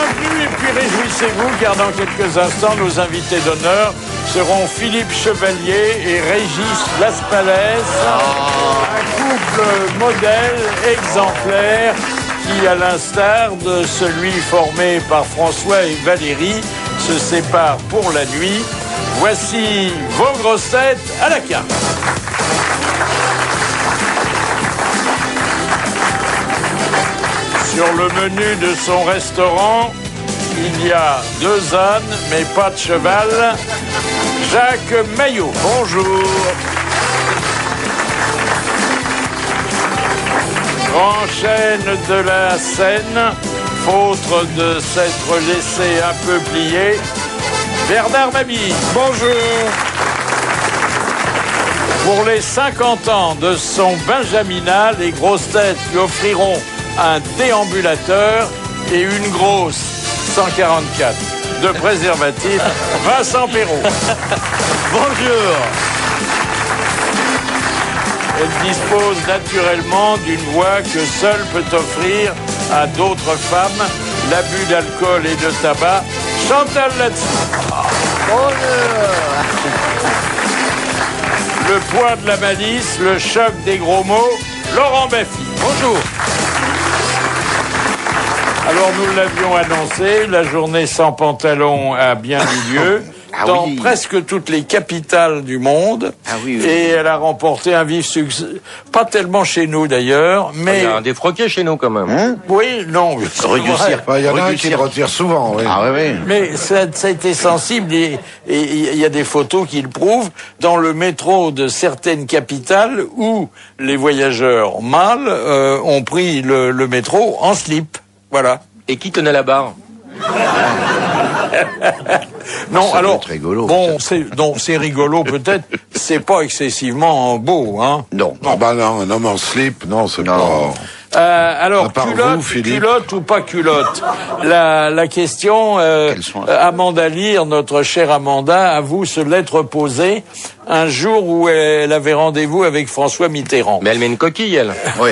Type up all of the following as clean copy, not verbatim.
bienvenue et puis réjouissez-vous car dans quelques instants, nos invités d'honneur seront Philippe Chevalier et Régis Laspalès. Un couple modèle, exemplaire, qui, à l'instar de celui formé par François et Valérie, se sépare pour la nuit. Voici vos grosses têtes à la carte. Sur le menu de son restaurant, il y a 2 ânes, mais pas de cheval. Jacques Maillot, bonjour. Grand chêne de la Seine, faute de s'être laissé un peu plier. Bernard Mabille, bonjour. Pour les 50 ans de son benjaminat, les grosses têtes lui offriront un déambulateur et une grosse 144 de préservatif. Vincent Perrault. Bonjour. Elle dispose naturellement d'une voix que seule peut offrir à d'autres femmes l'abus d'alcool et de tabac. Chantal là-dessus. Bonjour. Le poids de la malice, le choc des gros mots, Laurent Baffy. Bonjour. Alors, nous l'avions annoncé, la journée sans pantalon a bien eu lieu dans presque toutes les capitales du monde. Et elle a remporté un vif succès. Pas tellement chez nous, d'ailleurs, mais... Il y a un défroqué chez nous, quand même. Oui, non. Il y en a un qui le retire souvent, oui. Mais ça a été sensible et il y a des photos qui le prouvent dans le métro de certaines capitales où les voyageurs mâles ont pris le métro en slip. Voilà. Et qui tenait la barre? Non, alors, rigolo, bon, c'est rigolo peut-être, c'est pas excessivement beau, hein. Non. Non. Bah non, un homme en slip, non, c'est pas... Alors, culotte ou pas culotte? La question, Amanda Lear, notre chère Amanda, avoue se l'être posée un jour où elle avait rendez-vous avec François Mitterrand. Mais elle met une coquille, elle. Oui.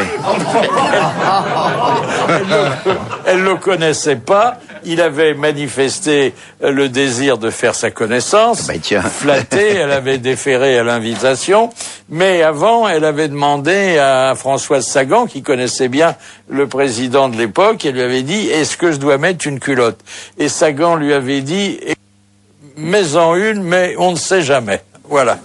Elle le connaissait pas. Il avait manifesté le désir de faire sa connaissance. Flatté, elle avait déféré à l'invitation. Mais avant, elle avait demandé à Françoise Sagan, qui connaissait bien le président de l'époque, elle lui avait dit, est-ce que je dois mettre une culotte? Et Sagan lui avait dit, mets-en une, mais on ne sait jamais. Voilà.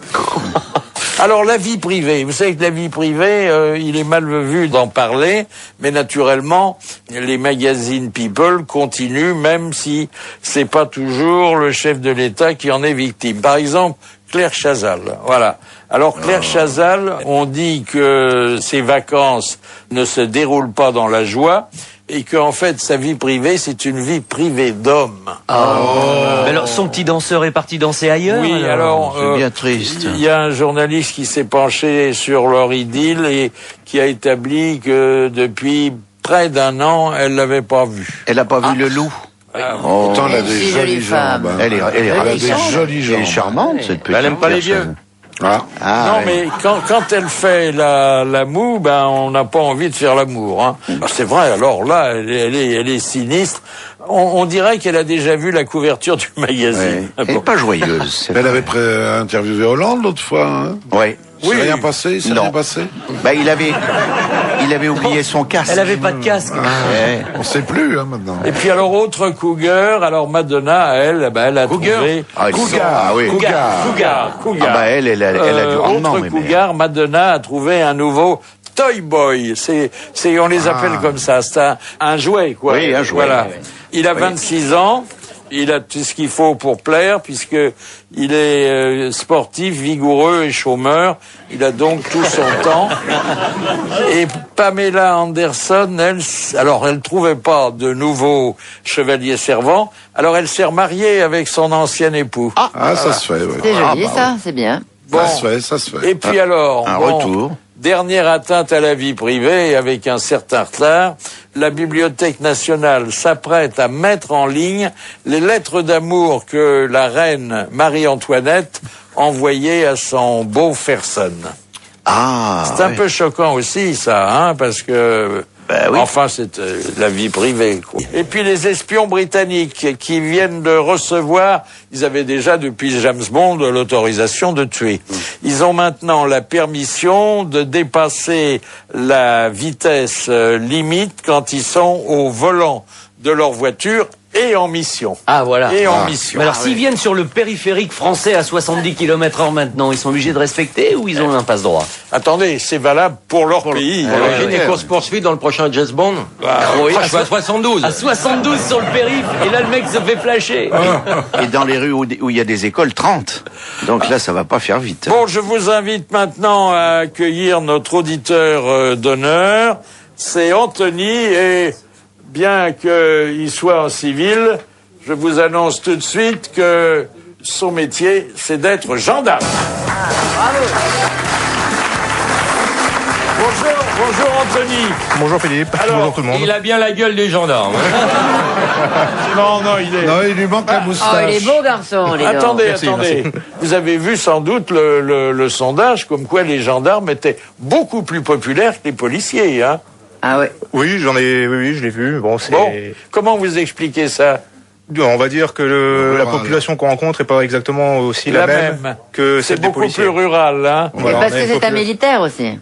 Alors, la vie privée. Vous savez que la vie privée, il est mal vu d'en parler, mais naturellement, les magazines People continuent, même si c'est pas toujours le chef de l'État qui en est victime. Par exemple, Claire Chazal. Voilà. Alors, Claire Chazal, on dit que ses vacances ne se déroulent pas dans la joie, et qu'en fait, sa vie privée, c'est une vie privée d'homme. Mais alors, son petit danseur est parti danser ailleurs? Oui, alors c'est bien triste. Il y a un journaliste qui s'est penché sur leur idylle et qui a établi que depuis près d'1 an, elle l'avait pas vu. Elle a pas vu le loup? Pourtant, elle a des jolies jambes. Elle a des jolies jambes. Elle est charmante, cette petite. Elle aime pas les vieux. Non, mais quand elle fait la moue, ben on n'a pas envie de faire l'amour. Hein. C'est vrai. Alors là, elle est sinistre. On dirait qu'elle a déjà vu la couverture du magazine. Elle n'est pas joyeuse. Elle avait interviewé Hollande l'autre fois. Hein. Oui. Oui. Rien passé, rien passé. Bah, il avait oublié son casque. Elle avait pas de casque. On sait plus, hein, maintenant. Et puis alors, autre cougar, alors Madonna, elle a trouvé... Cougar. Ah bah, elle a du rendement. Autre cougar, Madonna a trouvé un nouveau Toy Boy. On les appelle comme ça. C'est un jouet, quoi. Oui, un jouet. Voilà. Il a 26 ans. Il a tout ce qu'il faut pour plaire, puisque il est sportif, vigoureux et chômeur. Il a donc tout son temps. Et Pamela Anderson, elle trouvait pas de nouveau chevalier servant. Alors elle s'est remariée avec son ancien époux. Ah, ça se fait, oui. C'est joli, ça, c'est bien. Bon. Ça se fait. Et puis alors, un retour. Dernière atteinte à la vie privée, avec un certain retard, la Bibliothèque nationale s'apprête à mettre en ligne les lettres d'amour que la reine Marie-Antoinette envoyait à son beau Fersen. Ah. C'est un peu choquant aussi, ça, hein, parce que... Bah oui. Enfin, c'est la vie privée, quoi. Et puis les espions britanniques qui viennent de recevoir, ils avaient déjà depuis James Bond l'autorisation de tuer. Ils ont maintenant la permission de dépasser la vitesse limite quand ils sont au volant de leur voiture et en mission. Ah, voilà. Et en mission. Mais alors, s'ils viennent sur le périphérique français à 70 km/h maintenant, ils sont obligés de respecter ou ils ont un passe-droit? Attendez, c'est valable pour leur pays. Imagine les courses-poursuites dans le prochain James Bond. Oui, Je suis à 72. à 72 sur le périph', et là, le mec se fait flasher. Et dans les rues où il y a des écoles, 30. Donc là, ça va pas faire vite. Bon, je vous invite maintenant à accueillir notre auditeur d'honneur. C'est Anthony et bien qu'il soit en civil, je vous annonce tout de suite que son métier, c'est d'être gendarme. Bonjour Anthony. Bonjour Philippe, Alors, bonjour tout le monde. Il a bien la gueule des gendarmes. Non, Non, il lui manque la moustache. Oh, il est beau garçon, les gars. Attendez. Merci. Vous avez vu sans doute le sondage comme quoi les gendarmes étaient beaucoup plus populaires que les policiers, hein. Ah ouais. Oui, oui, je l'ai vu. Bon, c'est. Bon, comment vous expliquez ça? On va dire que la population qu'on rencontre est pas exactement aussi la même que C'est celle des beaucoup policiers. plus rural, hein. C'est Voilà, parce on a que une c'est un population- militaire aussi.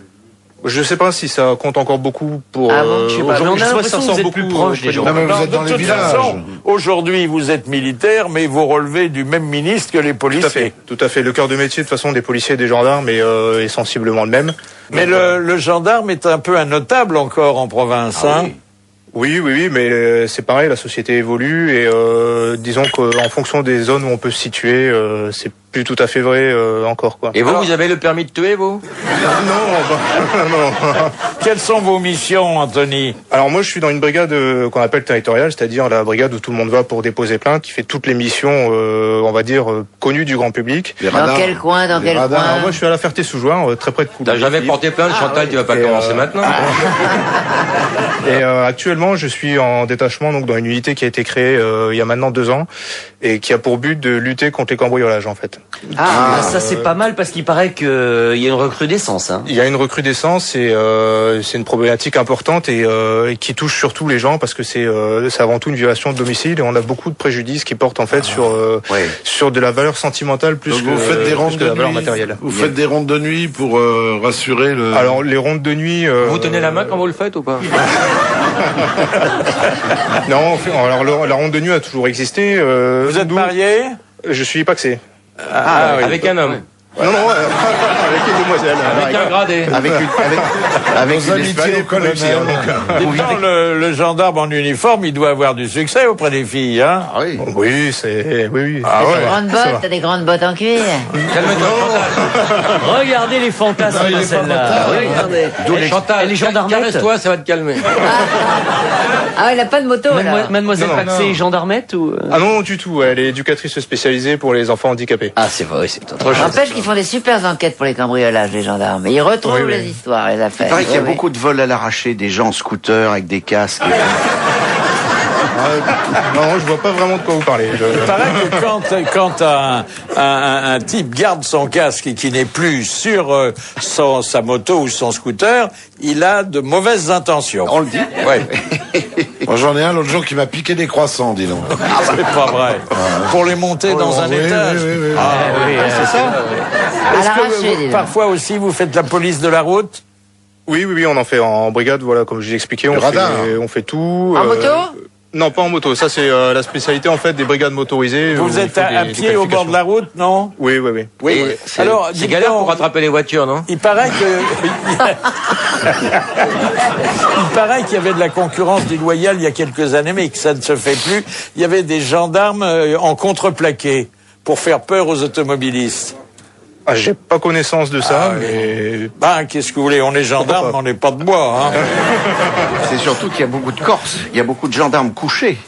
Je sais pas si ça compte encore beaucoup pour. Ah bon, je sais pas, mais on a aujourd'hui, je sais l'impression que que ça vous sort êtes plus beaucoup, proche des près gens. Non, mais vous êtes dans de les toute villages. façon, aujourd'hui, vous êtes militaire, mais vous relevez du même ministre que les policiers. Tout à fait. Le cœur de métier, de toute façon, des policiers et des gendarmes est sensiblement le même. Mais le gendarme est un peu un notable encore en province, hein. Oui, mais c'est pareil, la société évolue et disons qu'en fonction des zones où on peut se situer, c'est plus tout à fait vrai encore quoi. Et vous avez le permis de tuer, vous? Non. Quelles sont vos missions, Anthony? Alors moi, je suis dans une brigade qu'on appelle territoriale, c'est-à-dire la brigade où tout le monde va pour déposer plainte, qui fait toutes les missions, on va dire connues du grand public. Les Dans radars. quel coin, dans Les quel radars. Alors coin? moi, je suis à la Ferté-sous-Jouarre, très près de Coulommiers. T'as jamais porté plainte, Chantal, tu vas pas Et, commencer maintenant. Et actuellement, je suis en détachement donc dans une unité qui a été créée il y a maintenant 2 ans et qui a pour but de lutter contre les cambriolages en fait. Ah, ça c'est pas mal parce qu'il paraît qu'il y a une recrudescence. Hein. Il y a une recrudescence et c'est une problématique importante et qui touche surtout les gens parce que c'est avant tout une violation de domicile et on a beaucoup de préjudices qui portent en fait sur de la valeur sentimentale plus Donc que, vous faites des rondes plus que de la valeur nuit. matérielle. Vous faites des rondes de nuit pour rassurer le. Alors les rondes de nuit. Vous tenez la main quand vous le faites ou pas? Non, alors la ronde de nuit a toujours existé. Vous êtes marié? Je suis paxé. Oui. Avec un homme. Non, avec une demoiselle. Avec un gradé. Avec Vos amitiés au colonel. Pourtant, le gendarme en uniforme, il doit avoir du succès auprès des filles, hein. Ah oui. Oui, c'est oui. Ah ouais. Grandes bottes, t'as des grandes bottes en cuir. Calme-toi, Chantal. Regardez les fantasmes de celle-là. Regardez. Eh, Chantal, les gendarmettes. caresse-toi, ça va te calmer. Ah, il a pas de moto, là. Mademoiselle Non, Paxé est gendarmette ou Ah non, du tout. Elle est éducatrice spécialisée pour les enfants handicapés. Ah, c'est vrai, c'est autre chose. N'empêche qu'ils font des super enquêtes pour les cambriolages, les gendarmes. Et ils retrouvent Oui. les histoires, les affaires. Il paraît qu'il y a Oui. beaucoup de vols à l'arraché, des gens en scooter avec des casques. Non, je vois pas vraiment de quoi vous parlez. Il paraît que quand un type garde son casque et qui n'est plus sur sa moto ou son scooter, il a de mauvaises intentions. On le dit. Ouais. Moi, j'en ai un l'autre jour qui m'a piqué des croissants, dis donc. C'est pas vrai. Pour les monter dans un oui, étage. oui. Ah, oui, c'est ça. À Est-ce l'arraché, que dis donc. parfois aussi vous faites la police de la route? Oui, on en fait en brigade. Voilà, comme je l'ai expliqué, radar. on fait tout. En moto? Non, pas en moto. Ça, c'est la spécialité en fait des brigades motorisées. où Vous il êtes faut à des pied au bord de la route, non? Oui. Oui. Alors, C'est dites galère donc, pour rattraper les voitures, non? il paraît que il paraît qu'il y avait de la concurrence déloyale il y a quelques années, mais que ça ne se fait plus. Il y avait des gendarmes en contreplaqué pour faire peur aux automobilistes. Ah, j'ai pas connaissance de ça, Ah, oui. mais Ben, qu'est-ce que vous voulez? On est gendarme, mais on n'est pas de bois, hein. C'est surtout qu'il y a beaucoup de Corses. Il y a beaucoup de gendarmes couchés.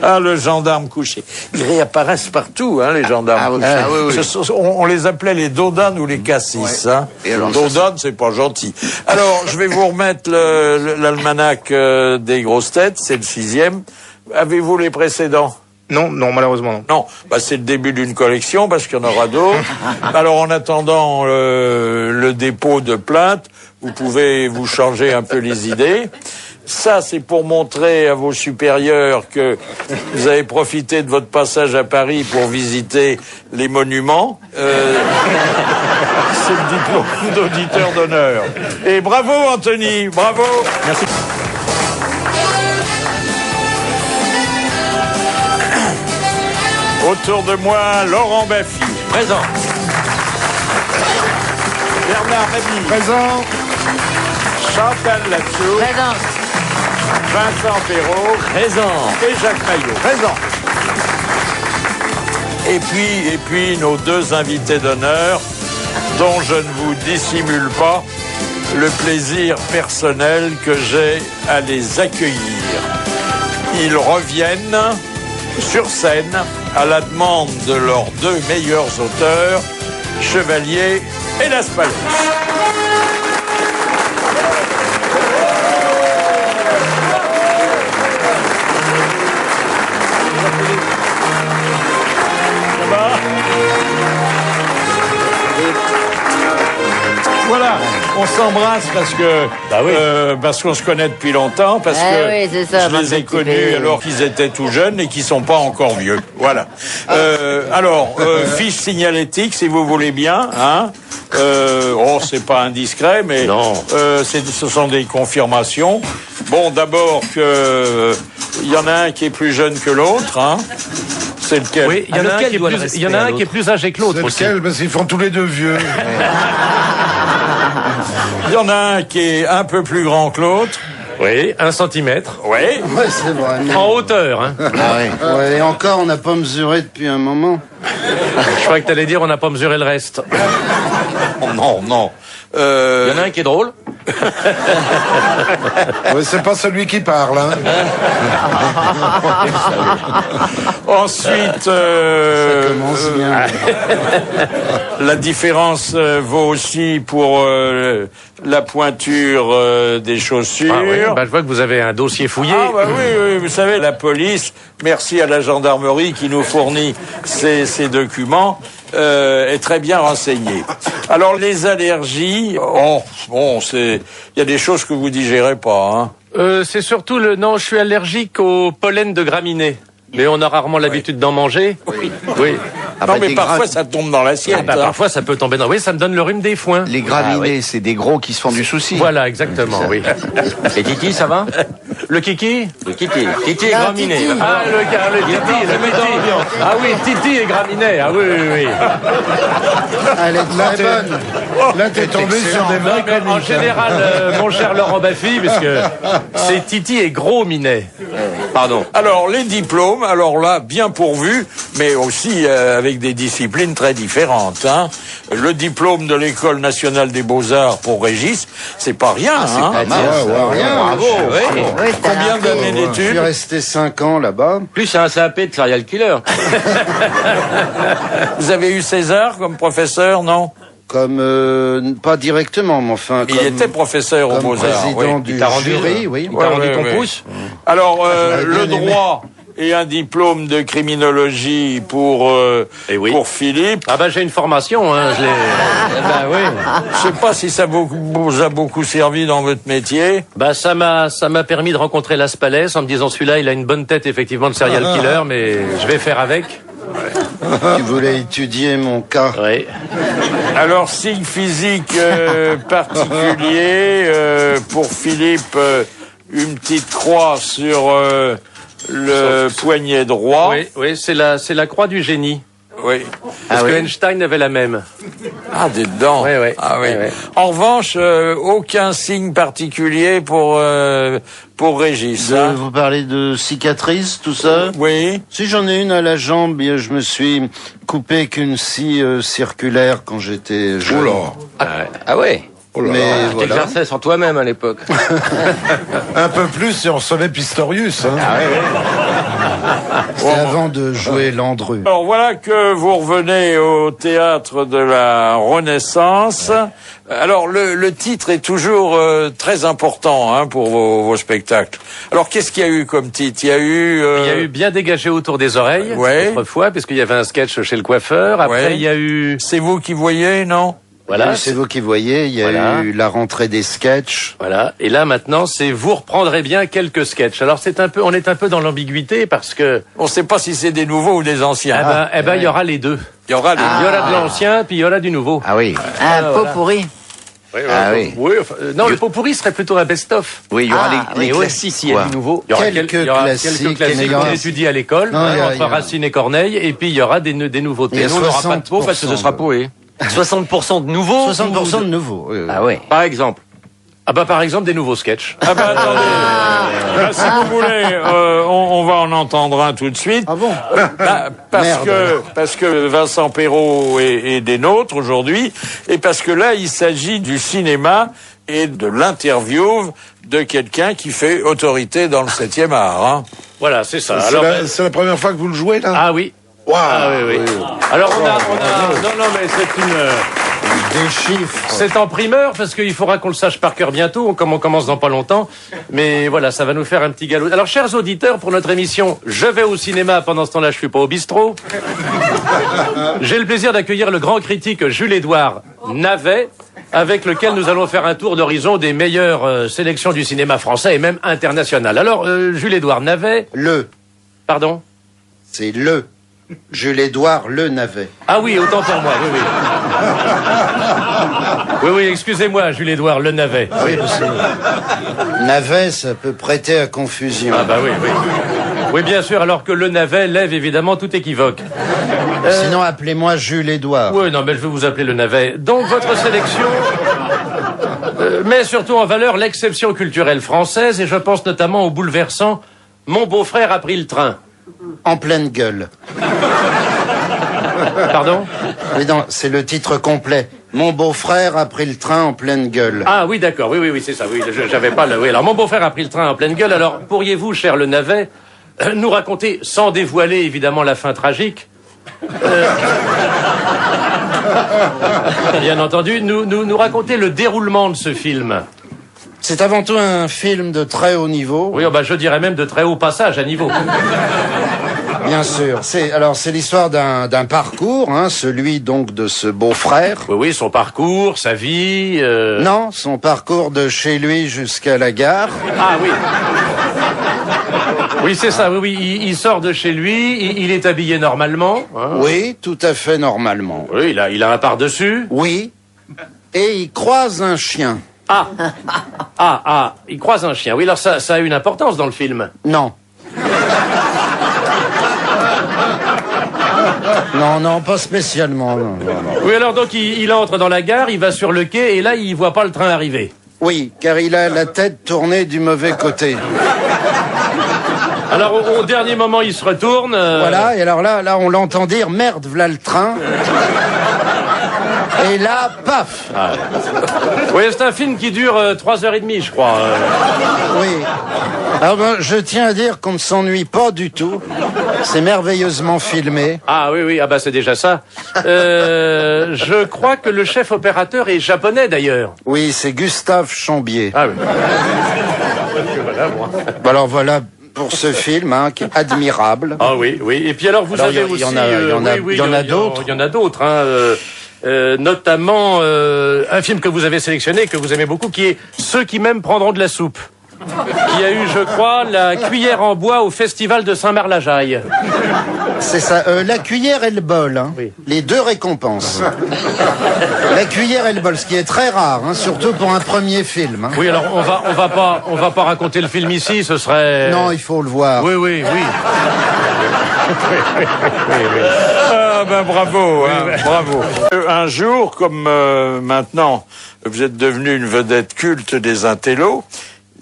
Ah, le gendarme couché. Ils réapparaissent partout, hein, les gendarmes. Oui. On les appelait les dodanes ou les cassis, hein. Et alors, Dodane, c'est pas gentil. Alors, je vais vous remettre l'almanach des grosses têtes, c'est le 6e. Avez-vous les précédents? non, malheureusement non. Non, bah c'est le début d'une collection parce qu'il y en aura d'autres. Alors en attendant le dépôt de plainte, vous pouvez vous changer un peu les idées. Ça, c'est pour montrer à vos supérieurs que vous avez profité de votre passage à Paris pour visiter les monuments. C'est le diplôme d'auditeur d'honneur. Et bravo, Anthony, bravo. Merci. Autour de moi, Laurent Baffy. Présent. Bernard Mabille. Présent. Chantal Latsou. Présent. Vincent Perrault. Présent. Et Jacques Maillot. Présent. Et puis nos deux invités d'honneur, dont je ne vous dissimule pas le plaisir personnel que j'ai à les accueillir. Ils reviennent sur scène à la demande de leurs deux meilleurs auteurs, Chevalier et Las Palais. Voilà, on s'embrasse parce qu'on se connaît depuis longtemps, parce que oui, c'est ça, je les ai connus alors qu'ils étaient tout jeunes et qu'ils sont pas encore vieux. Voilà. Fiche signalétique, si vous voulez bien, hein. C'est pas indiscret, mais ce sont des confirmations. Bon, d'abord que il y en a un qui est plus jeune que l'autre, hein. C'est lequel? Oui, il y en a un qui est plus âgé que l'autre. C'est lequel? Parce qu'ils font tous les deux vieux. Il y en a un qui est un peu plus grand que l'autre. Oui, 1 centimètre. Oui. Ouais, c'est vrai. En hauteur, hein. Ouais, et encore, on n'a pas mesuré depuis un moment. Je croyais que t'allais dire on n'a pas mesuré le reste. Non. Il y en a un qui est drôle. Ouais, c'est pas celui qui parle, hein. Ensuite, Ça commence bien. la différence vaut aussi pour la pointure des chaussures. Ah oui, je vois que vous avez un dossier fouillé. Ah bah oui, vous savez, la police, merci à la gendarmerie qui nous fournit ces documents, est très bien renseignée. Alors les allergies, il y a des choses que vous digérez pas, hein. C'est surtout non, je suis allergique au pollen de graminées. Mais on a rarement l'habitude d'en manger. Oui. Non, mais parfois ça tombe dans l'assiette. Parfois ça peut tomber dans. Oui, ça me donne le rhume des foins. Les graminées, c'est des gros qui se font du souci. Voilà, exactement, oui. Et Titi, ça va? Le kiki? Le Titi. Titi est graminé. Titi. Ah, le Titi. Ah oui, Titi et graminé. Ah oui. Elle est très bonne. Là, t'es tombé sur des vrais Mais en général, mon cher Laurent Baffy, puisque c'est Titi et gros minet. Pardon. Alors les diplômes, alors là, bien pourvus, mais aussi avec des disciplines très différentes, hein. Le diplôme de l'École nationale des beaux-arts pour Régis, c'est pas rien, hein. Bravo. Oui, c'est Combien un d'années Je suis d'études? resté 5 ans là-bas. Plus c'est un CAP de serial killer. Vous avez eu César comme professeur, non? Comme, pas directement, mais enfin, Il était professeur aux comme Beaux-Arts, président oui. du t'a rendu- jury, oui. T'as rendu ton ouais. pouce? Alors, le bien aimé. droit et un diplôme de criminologie pour Philippe. Ah j'ai une formation, hein, je l'ai. Oui. Je sais pas si ça vous a beaucoup servi dans votre métier. Ça m'a permis de rencontrer Las Palais en me disant celui-là, il a une bonne tête effectivement de serial killer, mais je vais faire avec. Tu voulais étudier mon cas. Oui. Alors, signe physique particulier pour Philippe, une petite croix sur le poignet droit. Oui, c'est la croix du génie. Oui. Parce que Einstein avait la même. Ah, des dents. Oui. Ah oui. Oui. En revanche, aucun signe particulier pour Régis. Hein. Vous parlez de cicatrices, tout ça? Oui. Si j'en ai une à la jambe, je me suis coupé avec une scie circulaire quand j'étais jeune. Ah ouais. Mais voilà. T'exerçais sur toi-même à l'époque. Un peu plus si on recevait Pistorius, hein. C'était avant de jouer Landru. Alors voilà que vous revenez au théâtre de la Renaissance. Alors le titre est toujours très important, hein, pour vos spectacles. Alors qu'est-ce qu'il y a eu comme titre? Il y a eu bien dégagé autour des oreilles, Ouais. autrefois, puisqu'il y avait un sketch chez le coiffeur. Après, Ouais. il y a eu... C'est vous qui voyez, non? Voilà. C'est vous qui voyez, il y a eu la rentrée des sketchs. Voilà. Et là, maintenant, c'est vous reprendrez bien quelques sketchs. Alors, on est un peu dans l'ambiguïté parce que... On ne sait pas si c'est des nouveaux ou des anciens. il y aura les deux. Il y aura les Il y aura de l'ancien, puis il y aura du nouveau. Ah oui. Un pot pourri. Oui, non, le pot pourri serait plutôt un best-of. Oui, il y aura les classiques, il y a du nouveau. Il y aura Quelques quelques classiques qu'on étudie à l'école, entre Racine et Corneille, et puis il y aura des nouveautés. Et nous, on n'aura pas de pot parce que ce sera poé. 60% de nouveau. 60% de nouveau. Ah ouais. Par exemple. Par exemple, des nouveaux sketchs. Attendez. Là, si vous voulez, on va en entendre un tout de suite. Ah bon? Parce que Vincent Perrault est des nôtres aujourd'hui, et parce que là, il s'agit du cinéma et de l'interview de quelqu'un qui fait autorité dans le 7e art. Hein. Voilà, c'est ça. C'est la première fois que vous le jouez, là? Ah oui. Wow. Ah oui. Alors on a... Non, mais c'est Des chiffres. C'est en primeur, parce qu'il faudra qu'on le sache par cœur bientôt, comme on commence dans pas longtemps. Mais voilà, ça va nous faire un petit galop. Alors, chers auditeurs, pour notre émission « Je vais au cinéma, pendant ce temps-là, je suis pas au bistrot », j'ai le plaisir d'accueillir le grand critique Jules-Édouard Navet, avec lequel nous allons faire un tour d'horizon des meilleures sélections du cinéma français et même international. Alors, Jules-Édouard Navet... Pardon? C'est Jules-Édouard Le Navet. Ah oui, autant pour moi, oui. Oui, excusez-moi, Jules-Édouard Le Navet. Oui, parce que Navet, ça peut prêter à confusion. Ah oui. Oui, bien sûr, alors que Le Navet lève évidemment tout équivoque. Sinon, appelez-moi Jules-Édouard. Oui, non, mais je vais vous appeler Le Navet. Donc, votre sélection met surtout en valeur l'exception culturelle française, et je pense notamment au bouleversant « Mon beau-frère a pris le train ». En pleine gueule. Pardon? Oui, non, c'est le titre complet. Mon beau-frère a pris le train en pleine gueule. Ah oui, d'accord, oui, c'est ça, oui, j'avais pas le... Oui, alors mon beau-frère a pris le train en pleine gueule, alors pourriez-vous, cher Le Navet, nous raconter, sans dévoiler évidemment la fin tragique, bien entendu, nous raconter le déroulement de ce film? C'est avant tout un film de très haut niveau. Oui, je dirais même de très haut passage à niveau. Bien sûr. C'est l'histoire d'un parcours, celui donc de ce beau-frère. Oui, son parcours, sa vie... Non, son parcours de chez lui jusqu'à la gare. Ah oui. Oui, c'est ça, oui, il sort de chez lui, il est habillé normalement. Hein. Oui, tout à fait normalement. Oui, il a un par-dessus. Oui. Et il croise un chien. Il croise un chien. Oui, alors ça a une importance dans le film. Non. Non, pas spécialement. Non. Oui, alors donc il entre dans la gare, il va sur le quai et là il voit pas le train arriver. Oui, car il a la tête tournée du mauvais côté. Alors au dernier moment il se retourne. Voilà, et alors là on l'entend dire merde, v'là le train. Et là, paf. Oui, c'est un film qui dure 3h30, je crois. Oui. Alors je tiens à dire qu'on ne s'ennuie pas du tout. C'est merveilleusement filmé. Ah oui, c'est déjà ça. Je crois que le chef opérateur est japonais d'ailleurs. Oui, c'est Gustave Chambier. Ah oui. Alors voilà pour ce film, qui est admirable. Ah oui. Et puis alors vous avez aussi... Il y en a d'autres. Il y en a d'autres, notamment un film que vous avez sélectionné, que vous aimez beaucoup, qui est Ceux qui m'aiment prendront de la soupe, qui a eu, je crois, la cuillère en bois au festival de Saint-Marc-la-Jaille. C'est ça, la cuillère et le bol, oui. Les deux récompenses. La cuillère et le bol, ce qui est très rare, surtout pour un premier film. Oui, alors on va pas raconter le film ici, ce serait... Non, il faut le voir. Oui. Bravo, bravo. Un jour, comme maintenant, vous êtes devenu une vedette culte des intellos,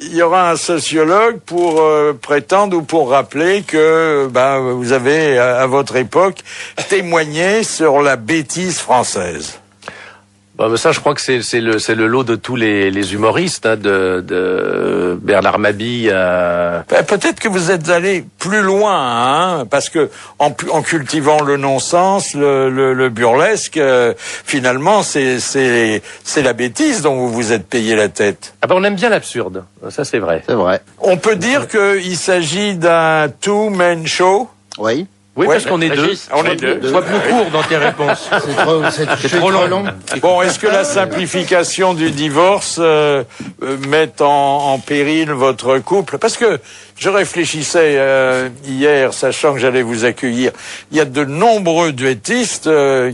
il y aura un sociologue pour prétendre ou pour rappeler que vous avez, à votre époque, témoigné sur la bêtise française. Mais ça, je crois que c'est le lot de tous les humoristes, de Bernard Mabille à... Peut-être que vous êtes allé plus loin, parce que en cultivant le non-sens, le burlesque, finalement, c'est la bêtise dont vous vous êtes payé la tête. On aime bien l'absurde, ça c'est vrai. C'est vrai. On peut dire qu'il s'agit d'un two-man show. Oui. Oui, Ouais, parce qu'on est deux. Régis, on est deux. Sois plus court dans tes réponses. C'est trop long. Bon, est-ce que la simplification du divorce met en péril votre couple? Parce que je réfléchissais hier, sachant que j'allais vous accueillir. Il y a de nombreux duettistes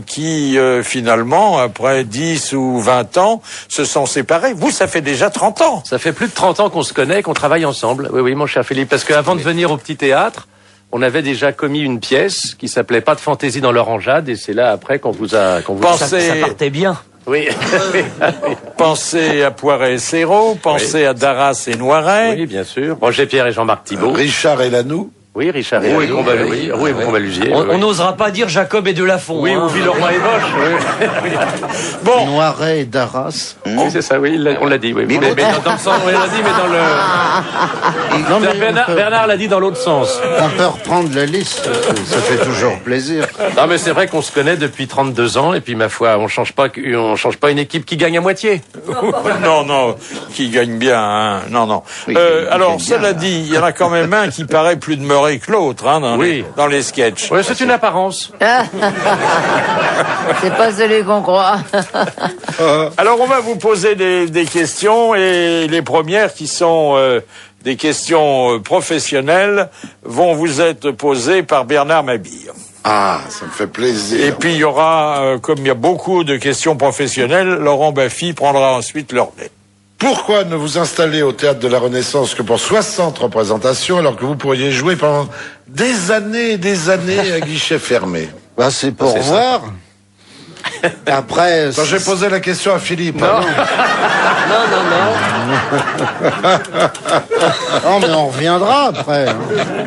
qui, finalement, après 10 ou 20 ans, se sont séparés. Vous, ça fait déjà 30 ans. Ça fait plus de 30 ans qu'on se connaît, qu'on travaille ensemble. Oui, oui, mon cher Philippe. Parce qu'avant de venir au petit théâtre, on avait déjà commis une pièce qui s'appelait Pas de fantaisie dans l'orangeade, et c'est là après qu'on vous a... Ça partait bien. Oui. Pensez à Poiret et Serrault, pensez à Darras et Noiret. Oui, bien sûr. Roger Pierre et Jean-Marc Thibault. Richard et Lanoux. Oui, Richard et Combalusier. Oui, Combalusier. On n'osera pas dire Jacob et Delafont. Oui, ou Villeroy et Bosch. Oui. Bon, Noiret et Darras. Oui, c'est ça, oui, on l'a dit. Oui. Mais dans le sens, on l'a dit, mais dans le... Non, mais Bernard l'a dit dans l'autre sens. on peut reprendre la liste. Ça fait toujours plaisir. Non, mais c'est vrai qu'on se connaît depuis 32 ans, et puis ma foi, on change pas une équipe qui gagne à moitié. non, qui gagne bien, hein. Non. Oui, Alors, cela dit, il y en a quand même un qui paraît plus demeuré que l'autre, hein, dans les sketchs. Oui, c'est une apparence. C'est pas celui qu'on croit. Alors, on va vous poser des questions, et les premières qui sont des questions professionnelles vont vous être posées par Bernard Mabille. Ah, ça me fait plaisir. Et puis, il y aura, comme il y a beaucoup de questions professionnelles, Laurent Baffy prendra ensuite leur relais. Pourquoi ne vous installer au Théâtre de la Renaissance que pour 60 représentations alors que vous pourriez jouer pendant des années et des années à guichet fermé? Bah, c'est pour voir. Après... Quand j'ai posé la question à Philippe. Non, Non, mais on reviendra après. Hein.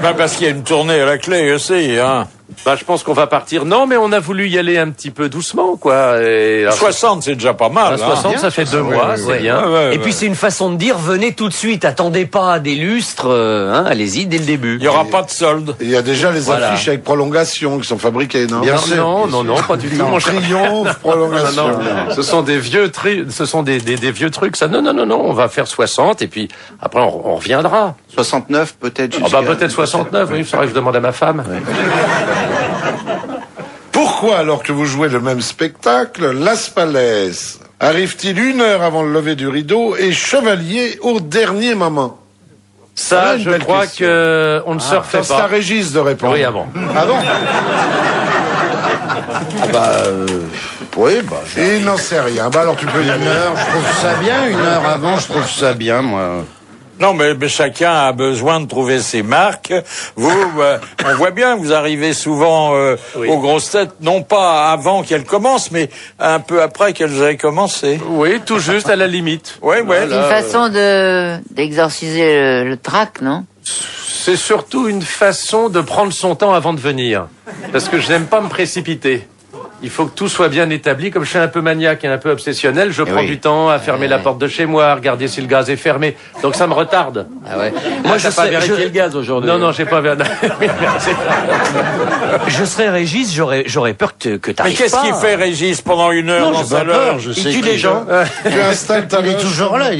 Bah, parce qu'il y a une tournée à la clé aussi, hein. Bah, je pense qu'on va partir. Non, mais on a voulu y aller un petit peu doucement, quoi. Et alors, 60, c'est déjà pas mal. 60, ça fait 2 mois, c'est bien. Ouais, Et puis c'est une façon de dire, venez tout de suite, attendez pas des lustres, allez-y dès le début. Il y aura pas de solde. Il y a déjà les Voilà. affiches avec prolongation qui sont fabriquées, non? Non, pas du tout. Mon cher. Triomphe, prolongation. Non. Ce sont des vieux des vieux trucs, ça. Non, on va faire 60, et puis après, on reviendra. 69 peut-être. Oh, bah, peut-être 69, oui, c'est vrai que je demande à ma femme. Pourquoi, alors que vous jouez le même spectacle, Las Palais arrive-t-il 1 heure avant le lever du rideau et Chevalier au dernier moment? Ça, Voilà une je belle crois question. que on ne se refait C'est à pas. Régis de répondre. Oui, avant. Ah bon? Oui, bah... Il n'en sait rien. Bah alors tu peux y aller. 1 heure, je trouve ça bien. 1 heure avant, je trouve ça bien, moi. Non, mais chacun a besoin de trouver ses marques. Vous, on voit bien, vous arrivez souvent aux grosses têtes, non pas avant qu'elles commencent, mais un peu après qu'elles aient commencé. Oui, tout juste à la limite. Ouais. C'est une façon d'exorciser le trac, non? C'est surtout une façon de prendre son temps avant de venir. Parce que je n'aime pas me précipiter. Il faut que tout soit bien établi. Comme je suis un peu maniaque et un peu obsessionnel, je prends du temps à fermer la porte de chez moi, à regarder si le gaz est fermé. Donc ça me retarde. Ah ouais. Moi, je pas vérifié le gaz aujourd'hui. Non, j'ai pas vérifié. Je serais Régis, j'aurais peur que Mais t'arrives pas. qu'est-ce qu'il fait, Régis, pendant 1 heure Non, dans j'ai sa pas loge? peur, je sais Il tue que- les gens. Tu installes ta Il est loge.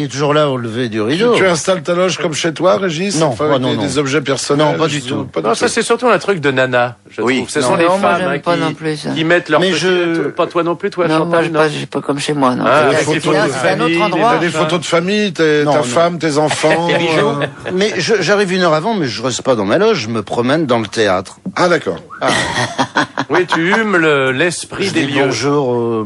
toujours là au lever du rideau. Tu installes ta loge comme chez toi, Régis? Non, Enfin, moi, avec non. des objets personnels. Non, pas du tout. Non, ça c'est surtout un truc de nana, je Oui. trouve. Ce Non, sont les non, moi, femmes j'aime hein, pas non plus, ça. qui mettent leur Mais petit... Pas toi non plus, toi, Non, moi, Chantal, j'ai pas comme chez moi, non. Ah, les avec les photos photos de de c'est un autre famille, endroit. T'as des photos de famille, ta Non. femme, tes enfants. Tes bijoux. Mais j'arrive 1 heure avant, mais je reste pas dans ma loge, je me promène dans le théâtre. Ah d'accord. Oui, tu humes l'esprit Je des dis lieux. bonjour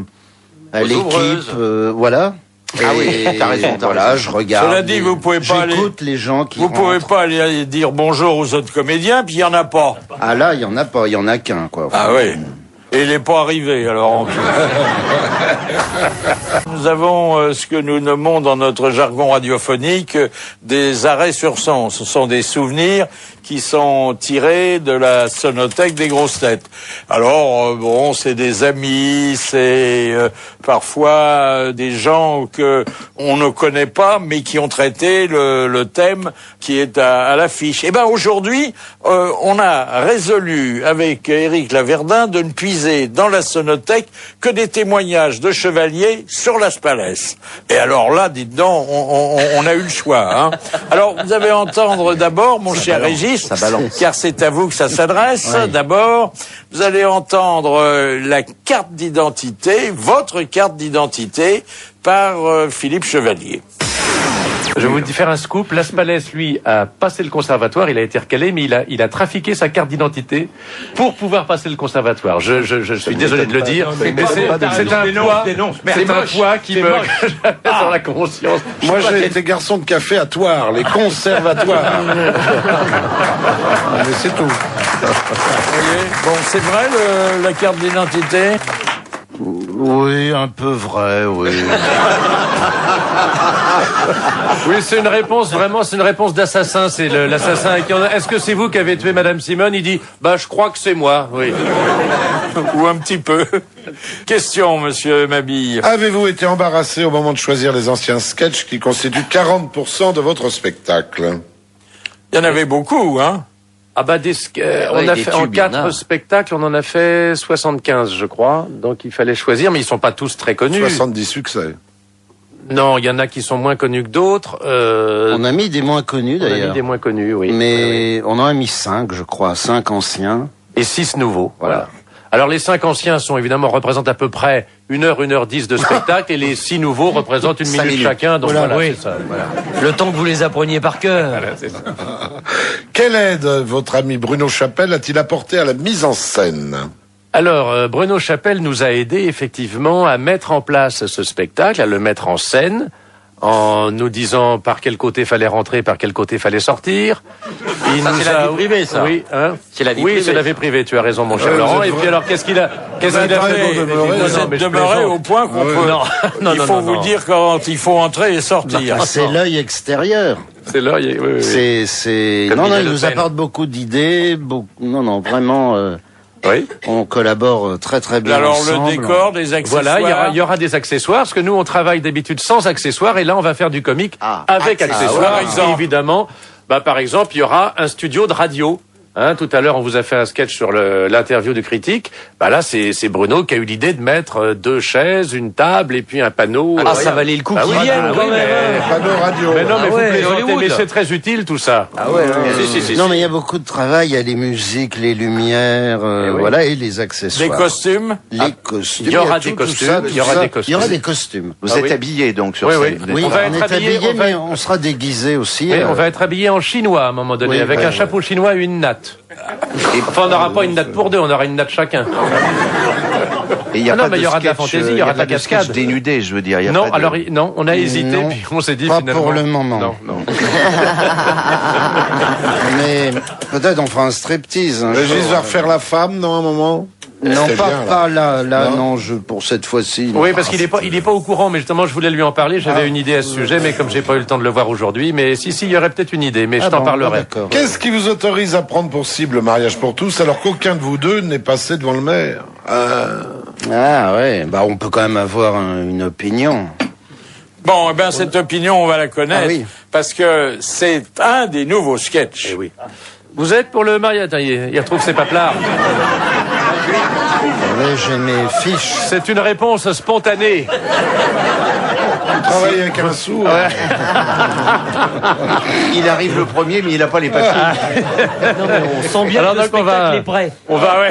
à Aux l'équipe, ouvreuses. voilà. Ah oui, t'as raison, t'as Voilà, raison. je regarde. Cela dit, vous pouvez pas aller- J'écoute les gens qui Vous pouvez rentrent. pas aller dire bonjour aux autres comédiens, puis il y en a pas. Ah là, il y en a pas, il y en a qu'un, quoi. Ah oui. Et il n'est pas arrivé, alors. Nous avons ce que nous nommons dans notre jargon radiophonique des arrêts sur son. Ce sont des souvenirs qui sont tirés de la sonothèque des grosses têtes. Alors, bon, c'est des amis, c'est parfois des gens que on ne connaît pas, mais qui ont traité le thème qui est à l'affiche. Eh ben, aujourd'hui, on a résolu avec Éric Laverdin de ne puiser diffusé dans la sonothèque que des témoignages de chevaliers sur Las Palais. Et alors là, dites donc, on a eu le choix. Hein. Alors, vous allez entendre d'abord, mon cher Régis, car c'est à vous que ça s'adresse. Oui. D'abord, vous allez entendre la carte d'identité, votre carte d'identité, par Philippe Chevalier. Je vais vous faire un scoop. Las Palais, lui, a passé le conservatoire, il a été recalé, mais il a trafiqué sa carte d'identité pour pouvoir passer le conservatoire. Je suis désolé de le dire, mais c'est un poids qui me sur la conscience. Moi, j'ai été garçon de café à Thouars, les conservatoires. Mais c'est tout. Bon, c'est vrai, la carte d'identité? Oui, un peu vrai, oui. Oui, c'est une réponse, vraiment, c'est une réponse d'assassin. C'est l'assassin qui en a... Est-ce que c'est vous qui avez tué Madame Simone? Il dit, bah, je crois que c'est moi, oui. Ou un petit peu. Question, monsieur Mabille. Avez-vous été embarrassé au moment de choisir les anciens sketchs qui constituent 40% de votre spectacle? Il y en avait beaucoup, hein? Ah bah on a fait en 4 spectacles, on en a fait 75, je crois. Donc il fallait choisir, mais ils sont pas tous très connus. 70 succès. Non, il y en a qui sont moins connus que d'autres. On a mis des moins connus d'ailleurs. On a mis des moins connus, oui. Mais on en a mis 5, je crois, 5 anciens et 6 nouveaux. Voilà. Alors les 5 anciens représentent à peu près 1h10 de spectacle et les 6 nouveaux représentent 1 minute chacun. Donc voilà, oui. C'est ça. Voilà. Le temps que vous les appreniez par cœur. Voilà, c'est ça. Quelle aide votre ami Bruno Chapelle a-t-il apporté à la mise en scène? Alors, Bruno Chapelle nous a aidé effectivement à mettre en place ce spectacle, à le mettre en scène, en nous disant par quel côté fallait rentrer, par quel côté fallait sortir. C'est la vie privée, ça. Oui, hein. C'est la vie oui, privée. C'est la vie privée. Tu as raison, mon cher Laurent. Et puis alors, qu'est-ce qu'il a fait? Vous êtes demeuré au point qu'on peut. Il faut vous dire quand il faut entrer et sortir. C'est l'œil extérieur. C'est l'œil. Oui. C'est. Non, il nous apporte beaucoup d'idées. Non, vraiment. Oui. On collabore très très bien alors ensemble. Le décor, des accessoires. Voilà, il y aura des accessoires, parce que nous on travaille d'habitude sans accessoires, et là on va faire du comique avec accessoires. Et évidemment, par exemple, il y aura un studio de radio. Hein, tout à l'heure, on vous a fait un sketch sur l'interview du critique. Là, c'est Bruno qui a eu l'idée de mettre 2 chaises, une table et puis un panneau. Ah, ça valait le coup qu'il vienne, quand même. Panneau radio. Mais non, mais vous plaisantez, mais c'est très utile tout ça. Ah ouais. Non, mais il y a beaucoup de travail. Il y a les musiques, les lumières, voilà, et les accessoires. Les costumes. Les costumes. Il y aura des costumes. Il y aura des costumes. Il y aura des costumes. Vous êtes habillés donc sur scène. Oui, on est habillés, mais on sera déguisés aussi. On va être habillés en chinois à un moment donné, avec un chapeau chinois et une natte. Enfin, on n'aura pas une natte pour 2, on aura une natte chacun. Et il y aura de la fantaisie, il y aura de la cascade. Dénudé, je veux dire. Non, on a hésité, puis on s'est dit pas finalement. Pour le moment. Non. Mais peut-être on fera un striptease. Régis va refaire la femme, non, à un moment? Non, pas là, non, pour cette fois-ci. Oui, parce qu'il est pas au courant, mais justement, je voulais lui en parler. J'avais une idée à ce sujet, mais comme j'ai pas eu le temps de le voir aujourd'hui, mais si, il y aurait peut-être une idée, mais je t'en parlerai. Qu'est-ce qui vous autorise à prendre pour cible le mariage pour tous, alors qu'aucun de vous deux n'est passé devant le maire? Ah ouais, on peut quand même avoir une opinion. Bon, cette opinion, on va la connaître, parce que c'est un des nouveaux sketchs. Oui. Vous êtes pour le mariage? Attends, il retrouve ses paplards. J'ai mes fiches. C'est une réponse spontanée. Vous travaillez avec un sourd. Il arrive le premier, mais il n'a pas les papiers. Non, mais on sent bien que le spectacle est prêt. On va,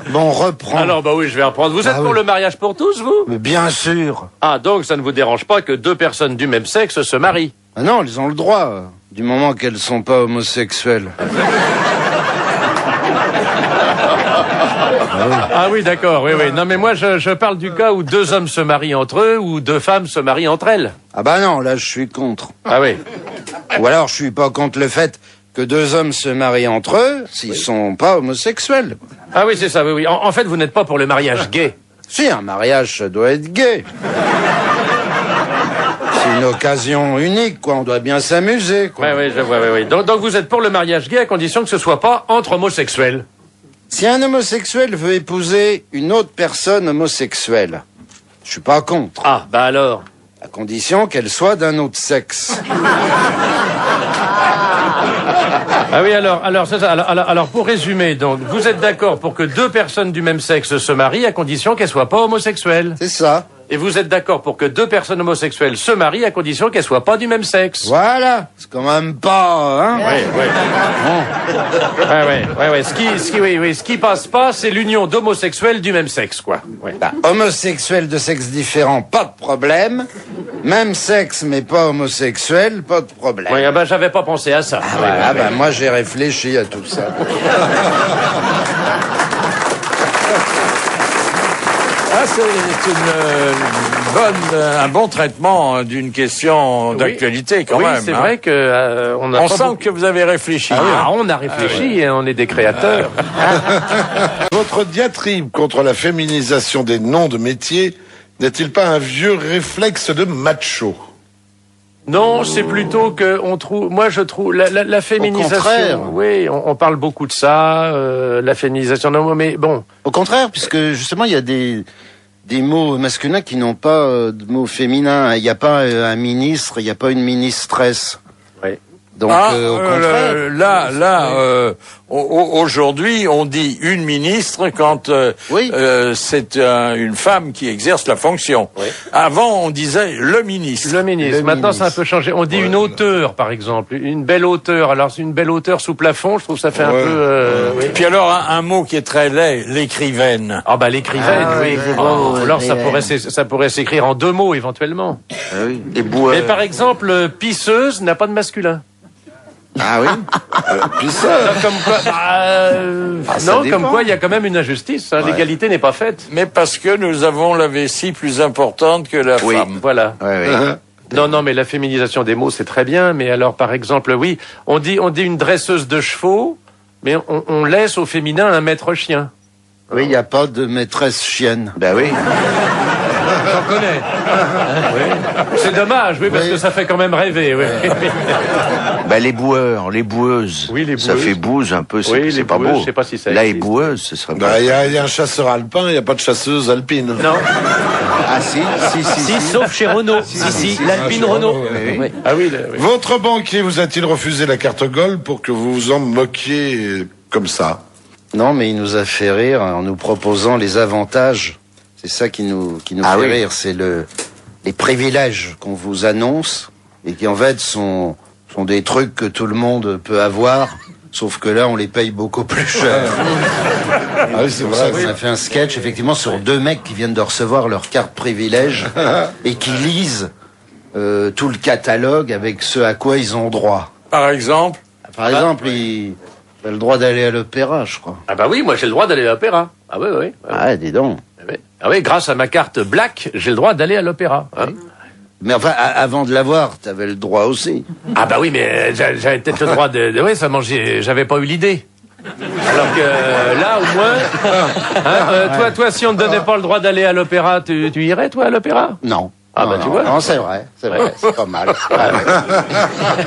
Bon, on reprend. Alors, oui, je vais reprendre. Vous êtes pour le mariage pour tous, vous? Mais bien sûr. Ah, donc ça ne vous dérange pas que 2 personnes du même sexe se marient? Ah non, elles ont le droit, du moment qu'elles sont pas homosexuelles. Ah oui, d'accord, oui. Non, mais moi, je parle du cas où 2 hommes se marient entre eux ou 2 femmes se marient entre elles. Ah non, là, je suis contre. Ah oui. Ou alors, je suis pas contre le fait que 2 hommes se marient entre eux s'ils sont pas homosexuels. Ah oui, c'est ça, oui. En fait, vous n'êtes pas pour le mariage gay. Si, un mariage, ça doit être gay. C'est une occasion unique, quoi. On doit bien s'amuser, quoi. Oui, je vois, oui. Donc vous êtes pour le mariage gay à condition que ce soit pas entre homosexuels. Si un homosexuel veut épouser une autre personne homosexuelle, je suis pas contre. Ah, alors. À condition qu'elle soit d'un autre sexe. Ah oui, alors, c'est ça. Alors, pour résumer, donc, vous êtes d'accord pour que deux personnes du même sexe se marient à condition qu'elles soient pas homosexuelles. C'est ça. Et vous êtes d'accord pour que deux personnes homosexuelles se marient à condition qu'elles soient pas du même sexe. Voilà. C'est quand même pas, hein. Ouais. Ce qui passe pas, c'est l'union d'homosexuels du même sexe, quoi. Ouais. Bah, homosexuel de sexe différent, pas de problème. Même sexe, mais pas homosexuel, pas de problème. Ouais, bah, j'avais pas pensé à ça. Moi, j'ai réfléchi à tout ça. Ah, c'est un bon traitement d'une question d'actualité quand même. Oui, c'est vrai que on sent que vous avez réfléchi. On a réfléchi et on est des créateurs. Votre diatribe contre la féminisation des noms de métiers n'est-il pas un vieux réflexe de macho? Non, c'est plutôt que on trouve. Moi, je trouve la féminisation. Au contraire. Oui, on parle beaucoup de ça, la féminisation. Non, mais bon. Au contraire, puisque justement, il y a des mots masculins qui n'ont pas de mots féminins. Il n'y a pas un ministre, il n'y a pas une ministresse. Oui. Donc, au contraire. Aujourd'hui, on dit une ministre quand c'est une femme qui exerce la fonction. Oui. Avant, on disait le ministre. Le ministre. Maintenant, ça a un peu changé. On dit une hauteur, par exemple. Une belle hauteur. Alors, c'est une belle hauteur sous plafond. Je trouve que ça fait un peu... Oui. Puis alors, un mot qui est très laid, l'écrivaine. Ah bah l'écrivaine, oui. Alors, ça pourrait s'écrire en deux mots, éventuellement. Oui. Et boueur. Mais par exemple, pisseuse n'a pas de masculin. Ah oui. Comme quoi, il y a quand même une injustice. Hein. L'égalité n'est pas faite. Mais parce que nous avons la vessie plus importante que la femme. Voilà. Non, mais la féminisation des mots, c'est très bien. Mais alors, par exemple, oui, on dit une dresseuse de chevaux, mais on laisse au féminin un maître chien. Oui, il n'y a pas de maîtresse chienne. Ben oui. J'en connais. C'est dommage, parce que ça fait quand même rêver. Ben les boueurs, les boueuses. Oui, les ça boueuses. fait bouse un peu, c'est pas beau. Je sais pas si ça Là, les existe. boueuses, ce serait Il y a un chasseur alpin, il n'y a pas de chasseuse alpine. Non. Ah si. Sauf chez Renault. L'Alpine Renault. Oui. Ah oui. Votre banquier vous a-t-il refusé la carte Gold pour que vous vous en moquiez comme ça? Non, mais il nous a fait rire en nous proposant les avantages. C'est ça qui nous fait rire. C'est les privilèges qu'on vous annonce et qui en fait sont des trucs que tout le monde peut avoir, sauf que là on les paye beaucoup plus cher. C'est pour ça qu'on a fait un sketch effectivement sur deux mecs qui viennent de recevoir leur carte privilège et qui lisent tout le catalogue avec ce à quoi ils ont droit. Par exemple, ils ont le droit d'aller à l'opéra, je crois. Ah bah oui, moi j'ai le droit d'aller à l'opéra. Ah oui. Ah, dis donc. Ah oui, grâce à ma carte Black, j'ai le droit d'aller à l'opéra. Hein. Mais enfin, avant de l'avoir, t'avais le droit aussi. Ah bah oui, mais j'avais peut-être le droit oui, seulement j'avais pas eu l'idée. Alors que là, au moins, toi, si on te donnait pas le droit d'aller à l'opéra, tu irais, toi, à l'opéra? Non. Ah bah tu vois. Non, c'est vrai, c'est pas mal.